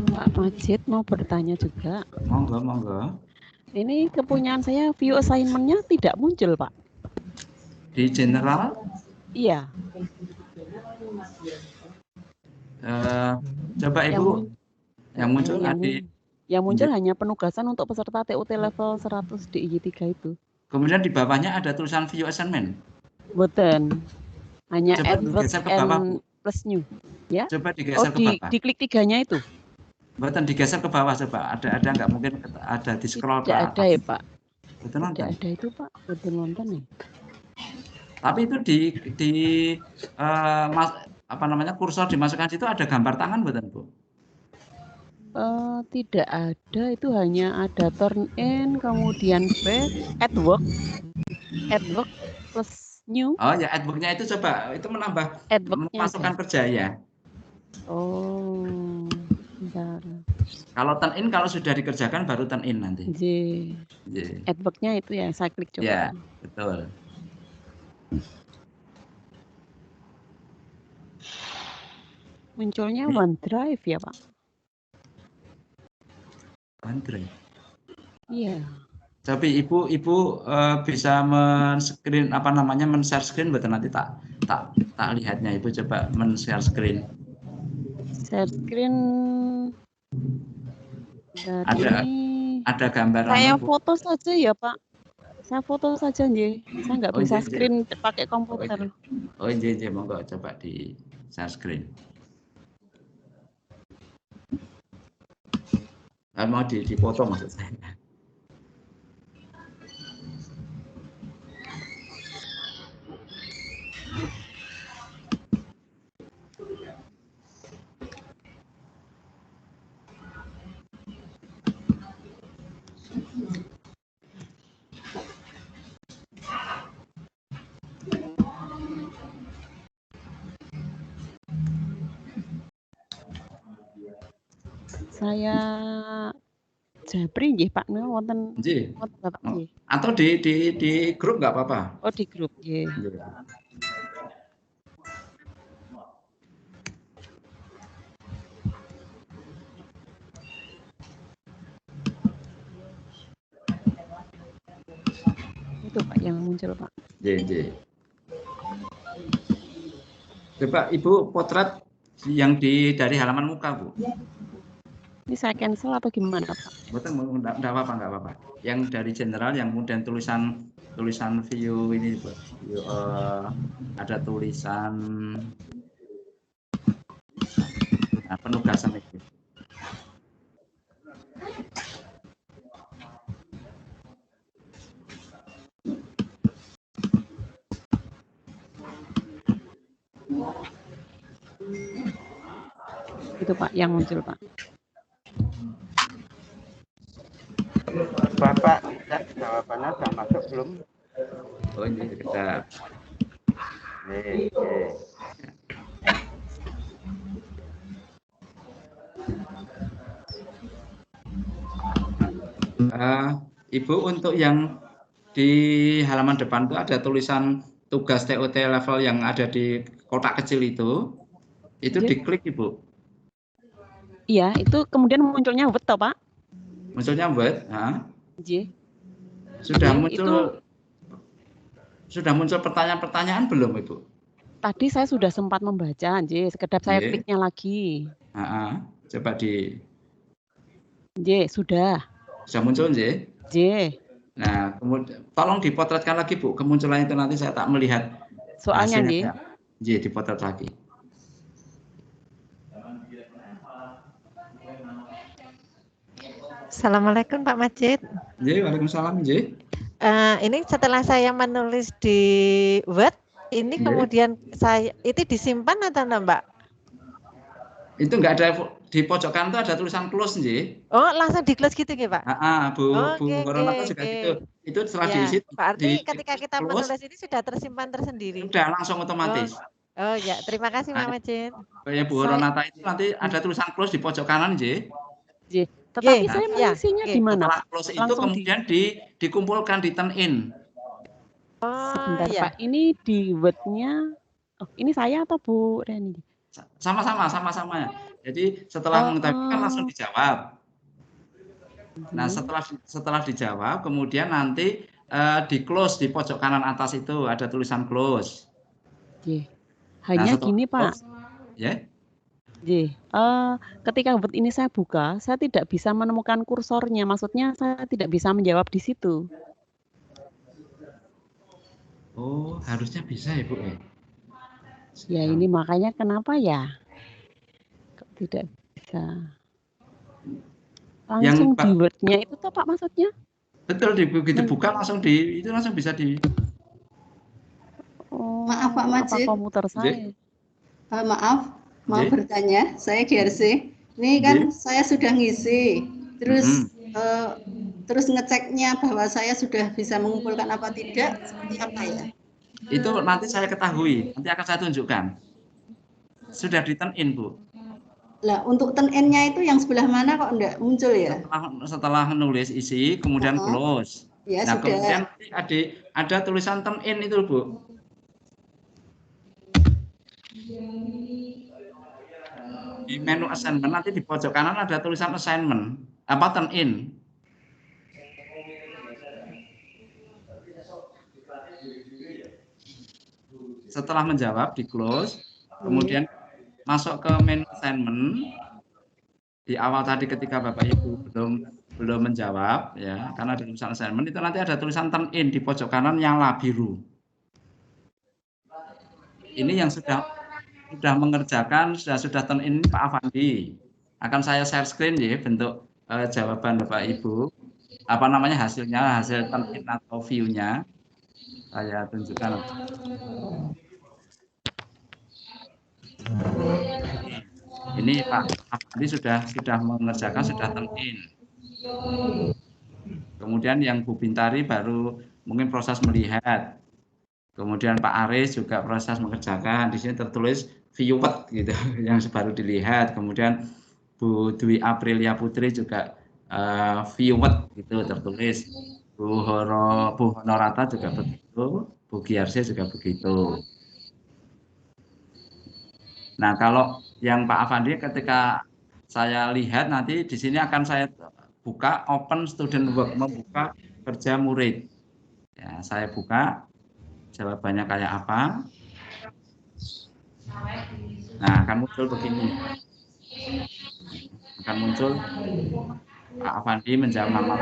S6: Pak Majid mau bertanya juga.
S1: Monggo.
S6: Ini kepunyaan saya view assignment-nya tidak muncul Pak.
S1: Di general?
S6: Iya.
S1: Coba Ibu yang muncul
S6: yang muncul hanya penugasan untuk peserta TOT level 100 DIY3 itu.
S1: Kemudian di bawahnya ada tulisan view assignment.
S6: Betul. Hanya
S1: coba
S6: advert and plus new. Ya.
S1: Coba digeser ke bawah.
S6: Diklik tiganya itu.
S1: Buatan digeser ke bawah coba. Ada nggak, mungkin ada di scroll ke atas.
S6: Tidak ada ya Pak.
S1: Betul nonton.
S6: Tidak ada itu Pak. Betul nonton ya.
S1: Tapi itu kursor dimasukkan situ ada gambar tangan buatan Bu?
S6: Tidak ada, itu hanya ada turn in, kemudian back, add work plus new.
S1: Oh ya, add work-nya itu coba, itu menambah memasukkan kerja ya.
S6: Oh, bentar.
S1: Kalau turn in, kalau sudah dikerjakan baru turn in nanti.
S6: Add work-nya itu ya, saya klik coba.
S1: Ya, betul.
S6: Munculnya OneDrive ya Pak?
S1: OneDrive?
S6: Iya.
S1: Tapi ibu bisa men-screen apa namanya men-share screen betul, nanti tak lihatnya. Ibu coba men-share screen.
S6: Share screen dari
S1: Ada gambaran.
S6: saya foto saja ya Pak. Saya foto saja nggih. Saya nggak bisa screen pakai komputer.
S1: Oh nggih, monggo coba di share screen. Mau dipoto maksud saya.
S6: Saya Japri nggih Pak niku wonten Bapak nggih.
S1: Atau di grup nggak apa-apa.
S6: Oh, di grup nggih. Itu Pak yang muncul Pak.
S1: Nggih. Coba Ibu potret yang dari halaman muka, Bu.
S6: Ini saya cancel atau gimana Pak?
S1: Betul, nggak apa-apa. Yang dari general, yang kemudian tulisan view ini, Bu. Ada tulisan penugasan itu.
S6: Itu Pak yang muncul Pak.
S8: Bapak, jawabannya sudah masuk belum?
S1: Oh ini sudah. Ibu, untuk yang di halaman depan itu ada tulisan tugas TOT level yang ada di kotak kecil itu diklik Ibu.
S6: Iya, itu kemudian munculnya wet toh, Pak?
S1: Munculnya wet, Sudah muncul pertanyaan-pertanyaan belum, Ibu?
S6: Tadi saya sudah sempat membaca, sekedap saya kliknya lagi.
S1: Coba
S6: sudah.
S1: Sudah muncul, Nah, kemudian tolong dipotretkan lagi, Bu. Kemunculan itu nanti saya tak melihat.
S6: Soalnya,
S1: dipotret lagi.
S7: Assalamualaikum Pak Majid.
S1: Waalaikumsalam,
S7: ini setelah saya menulis di Word, ini kemudian saya itu disimpan atau enggak, Mbak?
S1: Itu enggak ada di pojok kanan itu ada tulisan close,
S7: Oh, langsung di close gitu ya, Pak?
S1: Bu Coronata juga gitu. Itu setelah diisi.
S7: Berarti ketika kita menulis ini sudah tersimpan tersendiri.
S1: Sudah langsung otomatis.
S7: Oh ya, terima kasih Pak Majid.
S1: Ya Bu Coronata itu nanti ada tulisan close di pojok kanan,
S6: Tetapi saya mengisinya di mana?
S1: Setelah close itu kemudian dikumpulkan di turn in.
S6: Sebentar Pak, ini di Word-nya. Oh, ini saya atau Bu Reni?
S1: Sama-sama. Jadi setelah mengetahui kan langsung dijawab. Nah, setelah dijawab, kemudian nanti di close di pojok kanan atas itu ada tulisan close.
S6: Hanya gini Pak. Ketika Word ini saya buka, saya tidak bisa menemukan kursornya. Maksudnya saya tidak bisa menjawab di situ.
S1: Oh, harusnya bisa ya, Bu.
S6: Ya ini makanya kenapa ya? Kok tidak bisa? Langsung di Word-nya itu toh Pak maksudnya?
S1: Betul, begitu buka langsung itu langsung bisa di.
S5: Maaf Pak Majid.
S6: Apa komputer saya?
S5: Maaf. Mau bertanya, saya GRC. Ini kan saya sudah ngisi, terus ngeceknya bahwa saya sudah bisa mengumpulkan apa tidak, seperti apa ya?
S1: Itu nanti saya ketahui, nanti akan saya tunjukkan. Sudah di turn in, Bu.
S5: Lah, untuk turn in-nya itu yang sebelah mana kok enggak muncul ya?
S1: Setelah menulis isi, kemudian close.
S5: Ya,
S1: nah,
S5: sudah.
S1: Kemudian ada tulisan turn in itu, Bu. Di menu assignment nanti di pojok kanan ada tulisan assignment, turn in. setelah menjawab di close, kemudian masuk ke menu assignment. Di awal tadi ketika Bapak Ibu belum menjawab ya, karena di tulisan assignment itu nanti ada tulisan turn in di pojok kanan nyala biru. Ini yang sudah mengerjakan, sudah turn in Pak Afandi. Akan saya share screen ya bentuk jawaban Bapak Ibu. Apa namanya hasilnya, hasil turn in atau view-nya. Saya tunjukkan. Ini Pak Afandi sudah mengerjakan, sudah turn in. Kemudian yang Bu Bintari baru mungkin proses melihat. Kemudian Pak Aris juga proses mengerjakan. Di sini tertulis viewed gitu, yang baru dilihat. Kemudian Bu Dwi Aprilia Putri juga viewed gitu tertulis. Bu Honorata juga begitu. Bu Giarsi juga begitu. Nah, kalau yang Pak Afandi ketika saya lihat nanti di sini akan saya buka open student work, membuka kerja murid. Ya, saya buka jawabannya kayak apa. Nah, akan muncul begini. Akan muncul Pak Afandi menjawab nama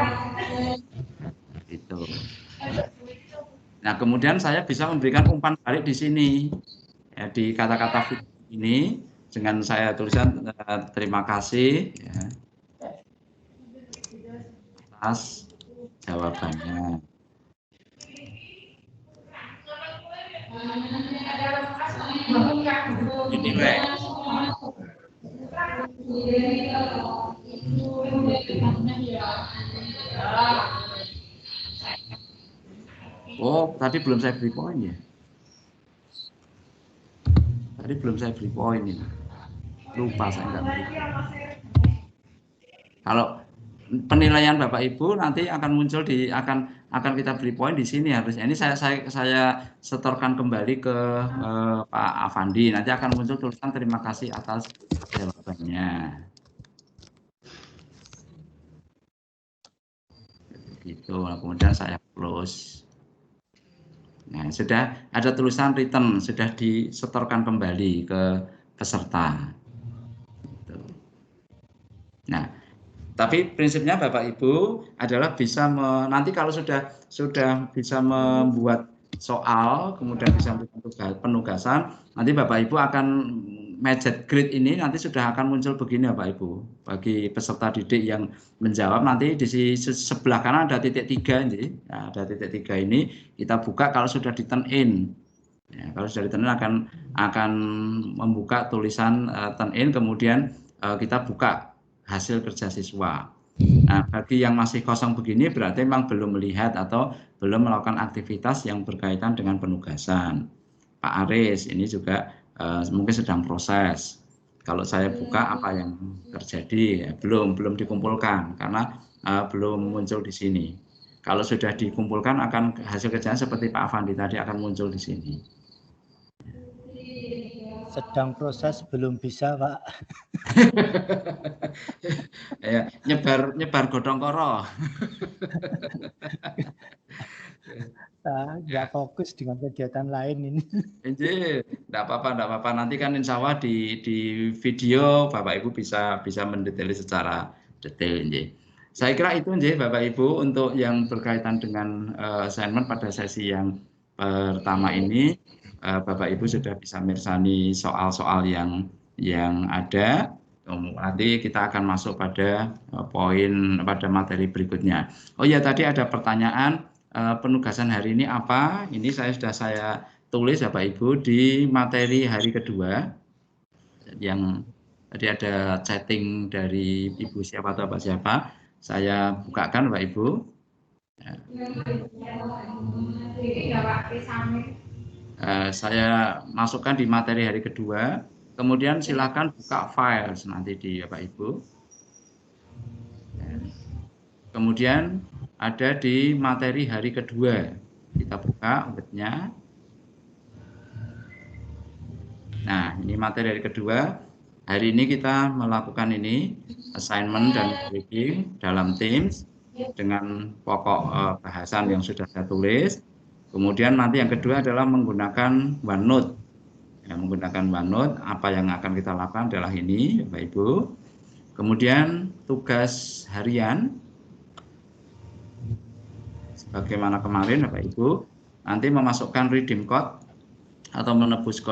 S1: itu. Nah, kemudian saya bisa memberikan umpan balik di sini. Ya, di kata-kata ini dengan saya tulisan terima kasih ya, atas jawabannya. Ini oh, tadi belum saya beri poin ya. Tadi belum saya beri poin ini. Lupa saya enggak beri. Kalau penilaian Bapak Ibu nanti akan muncul akan kita beri poin di sini harusnya. Ini saya setorkan kembali ke Pak Afandi. Nanti akan muncul tulisan terima kasih atas jawabannya. Gitu. Nah, kemudian saya close. Nah, sudah ada tulisan return, sudah disetorkan kembali ke peserta. Gitu. Nah, tapi prinsipnya Bapak Ibu adalah bisa nanti kalau sudah bisa membuat soal, kemudian bisa memberikan penugasan, nanti Bapak Ibu akan Magic Grid ini nanti sudah akan muncul begini Bapak Ibu. Bagi peserta didik yang menjawab nanti di sebelah kanan ada titik 3 ini. Nah, ada titik 3 ini kita buka kalau sudah di turn in. Ya, kalau sudah di turn in akan membuka tulisan turn in, kemudian kita buka hasil kerja siswa. Nah, bagi yang masih kosong begini berarti memang belum melihat atau belum melakukan aktivitas yang berkaitan dengan penugasan. Pak Aris ini juga mungkin sedang proses. Kalau saya buka apa yang terjadi ya, belum dikumpulkan karena belum muncul di sini. Kalau sudah dikumpulkan akan hasil kerjanya seperti Pak Afandi tadi akan muncul di sini.
S3: Sedang proses belum bisa Pak.
S1: Ya, nyebar godong koro.
S3: Nggak fokus dengan kegiatan lain ini.
S1: Enggak apa-apa. Nanti kan insya Allah di video Bapak Ibu bisa mendetail secara detail. Saya kira itu Bapak Ibu untuk yang berkaitan dengan assignment pada sesi yang pertama ini. Bapak Ibu sudah bisa mirsani soal-soal yang ada. Nanti kita akan masuk pada pada materi berikutnya. Oh ya, tadi ada pertanyaan penugasan hari ini apa? Ini sudah saya tulis Bapak Ibu di materi hari kedua. Yang tadi ada chatting dari Ibu siapa atau Bapak siapa. Saya bukakan Bapak Ibu. Saya masukkan di materi hari kedua. Kemudian silakan buka file nanti di Bapak Ibu. Kemudian ada di materi hari kedua. Kita buka webnya. Nah, ini materi hari kedua. Hari ini kita melakukan ini assignment dan grading dalam Teams dengan pokok bahasan yang sudah saya tulis. Kemudian nanti yang kedua adalah menggunakan OneNote. Ya, menggunakan OneNote, apa yang akan kita lakukan adalah ini, Bapak Ibu. Kemudian tugas harian, sebagaimana kemarin Bapak Ibu, nanti memasukkan redeem code atau menebus kode